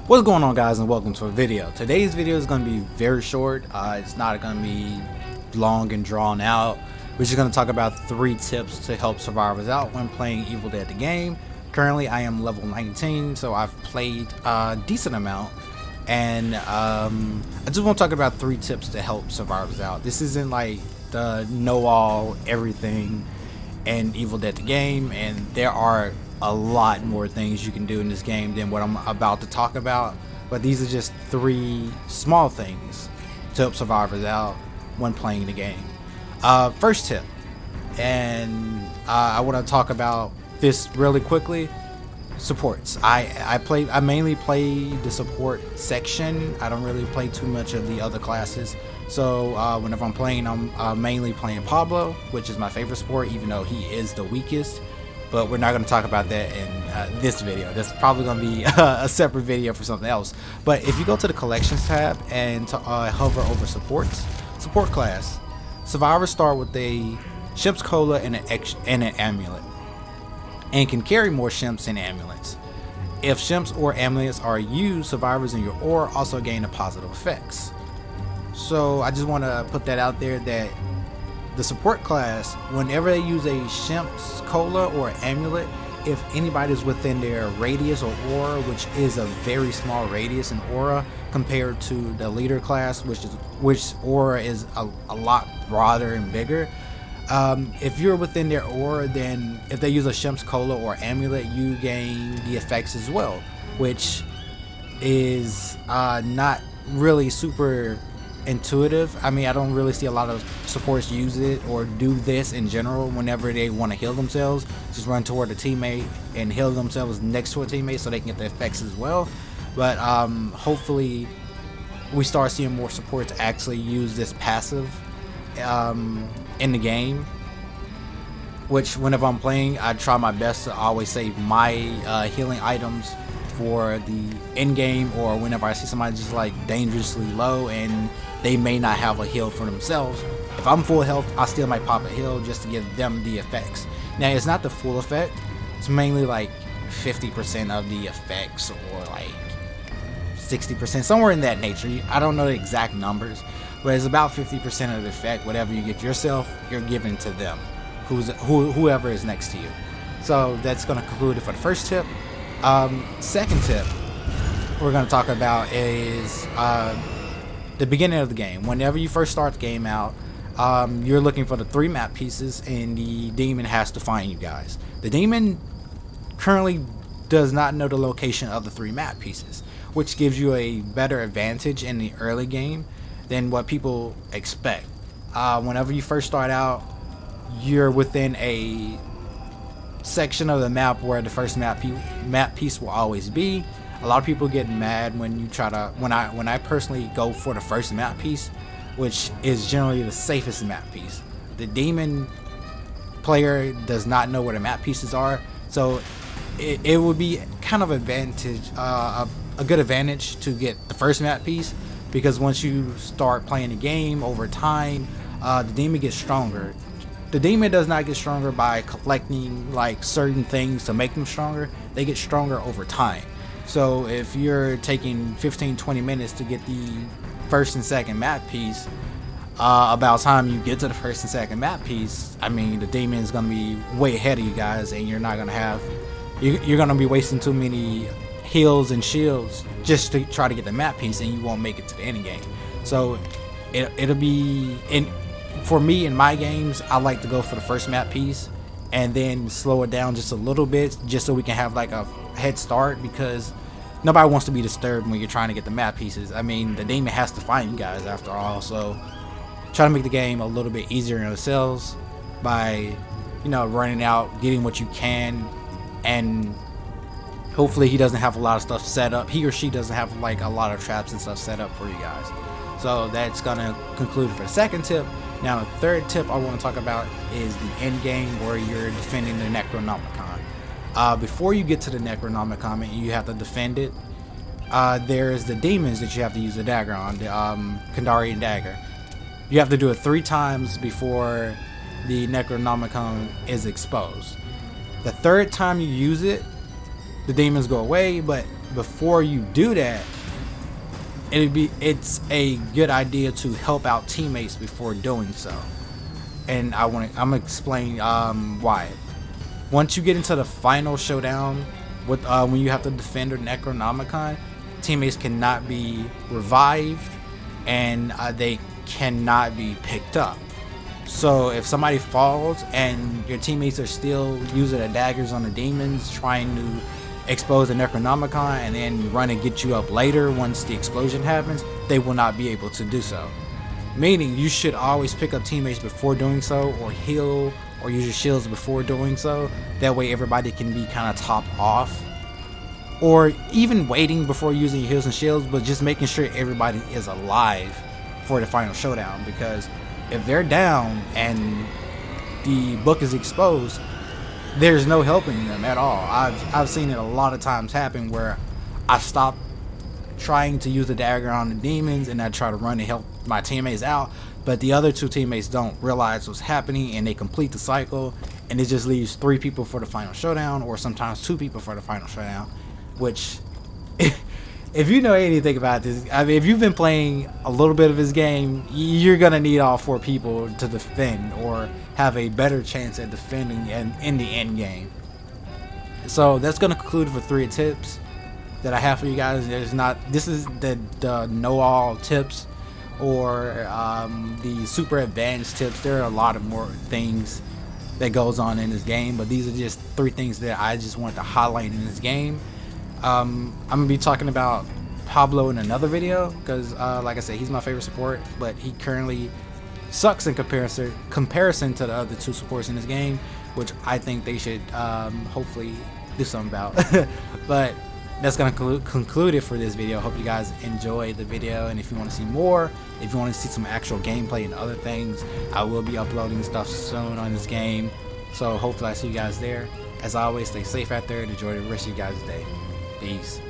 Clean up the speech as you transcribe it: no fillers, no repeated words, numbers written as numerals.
What's going on, guys, and welcome to a video. Today's video is going to be very short. It's not going to be long and drawn out. We're just going to talk about 3 tips to help survivors out when playing Evil Dead the game. Currently I am level 19, so I've played a decent amount, and I just want to talk about 3 tips to help survivors out. This isn't like the know-all everything in Evil Dead the game, and there are a lot more things you can do in this game than what I'm about to talk about, but these are just 3 small things to help survivors out when playing the game. First tip, and I want to talk about this really quickly. Supports. I mainly play the support section. I don't really play too much of the other classes. So whenever I'm playing, I'm mainly playing Pablo, which is my favorite support, even though he is the weakest. But we're not going to talk about that in this video. This is probably going to be a separate video for something else. But if you go to the collections tab and hover over supports, support class, survivors start with a Shemp's Cola and an amulet, and can carry more Shemps and amulets. If Shemps or amulets are used, survivors in your aura also gain the positive effects. So I just want to put that out there that the support class, whenever they use a Shemp's Cola or amulet, if anybody's within their radius or aura, which is a very small radius in aura compared to the leader class, which aura is a lot broader and bigger. If you're within their aura, then if they use a Shemp's Cola or amulet, you gain the effects as well, which is not really super intuitive. I mean, I don't really see a lot of supports use it or do this in general. Whenever they want to heal themselves, just run toward a teammate and heal themselves next to a teammate so they can get the effects as well. But hopefully we start seeing more supports actually use this passive in the game, which whenever I'm playing, I try my best to always save my healing items for the end game, or whenever I see somebody just like dangerously low and they may not have a heal for themselves. If I'm full health, I still might pop a heal just to give them the effects. Now, it's not the full effect, it's mainly like 50% of the effects, or like 60%, somewhere in that nature. I don't know the exact numbers, but it's about 50% of the effect. Whatever you give yourself, you're giving to them, whoever is next to you. So that's going to conclude it for the first tip. Second tip we're going to talk about is the beginning of the game. Whenever you first start the game out, you're looking for the 3 map pieces, and the demon has to find you guys. The demon currently does not know the location of the 3 map pieces, which gives you a better advantage in the early game than what people expect. Whenever you first start out, you're within a section of the map where the first map piece will always be. A lot of people get mad when you try to, when I personally go for the first map piece, which is generally the safest map piece. The demon player does not know where the map pieces are, so it would be kind of a good advantage to get the first map piece, because once you start playing the game over time, the demon gets stronger. The demon does not get stronger by collecting like certain things to make them stronger. They get stronger over time. So if you're taking 15-20 minutes to get the first and second map piece, about time you get to the first and second map piece, I mean, the demon is going to be way ahead of you guys, and you're not going to have, you're going to be wasting too many heals and shields just to try to get the map piece, and you won't make it to the end game. So it'll be, for me in my games, I like to go for the first map piece and then slow it down just a little bit, just so we can have like a head start, because nobody wants to be disturbed when you're trying to get the map pieces. I mean, the demon has to find you guys after all, so try to make the game a little bit easier on yourselves by, you know, running out, getting what you can, and hopefully he doesn't have a lot of stuff set up. He or she doesn't have like a lot of traps and stuff set up for you guys. So that's gonna conclude for the second tip. Now, the third tip I want to talk about is the end game, where you're defending the Necronomicon. Before you get to the Necronomicon and you have to defend it, there's the demons that you have to use the dagger on, the Kandarian dagger. You have to do it 3 times before the Necronomicon is exposed. The 3rd time you use it, the demons go away, but before you do that, it's a good idea to help out teammates before doing so. And I'm gonna explain why. Once you get into the final showdown with when you have to defend the Necronomicon, teammates cannot be revived, and they cannot be picked up. So if somebody falls and your teammates are still using the daggers on the demons, trying to expose the Necronomicon and then run and get you up later once the explosion happens, they will not be able to do so. Meaning you should always pick up teammates before doing so, or heal or use your shields before doing so. That way everybody can be kind of topped off. Or even waiting before using your heals and shields, but just making sure everybody is alive for the final showdown. Because if they're down and the book is exposed, there's no helping them at all. I've seen it a lot of times happen where I stop trying to use the dagger on the demons and I try to run and help my teammates out, but the other two teammates don't realize what's happening and they complete the cycle, and it just leaves 3 people for the final showdown, or sometimes 2 people for the final showdown. Which, if you know anything about this, I mean, if you've been playing a little bit of this game, you're gonna need all 4 people to defend or have a better chance at defending in the end game. So that's gonna conclude for 3 tips that I have for you guys. This is the know-all tips or the super advanced tips. There are a lot of more things that goes on in this game, but these are just 3 things that I just wanted to highlight in this game. I'm gonna be talking about Pablo in another video because like I said, he's my favorite support, but he currently sucks in comparison to the other 2 supports in this game, which I think they should hopefully do something about. But that's gonna conclude it for this video. Hope you guys enjoyed the video, and if you want to see more, if you want to see some actual gameplay and other things, I will be uploading stuff soon on this game. So hopefully I see you guys there. As always, stay safe out there and enjoy the rest of you guys' day. Peace.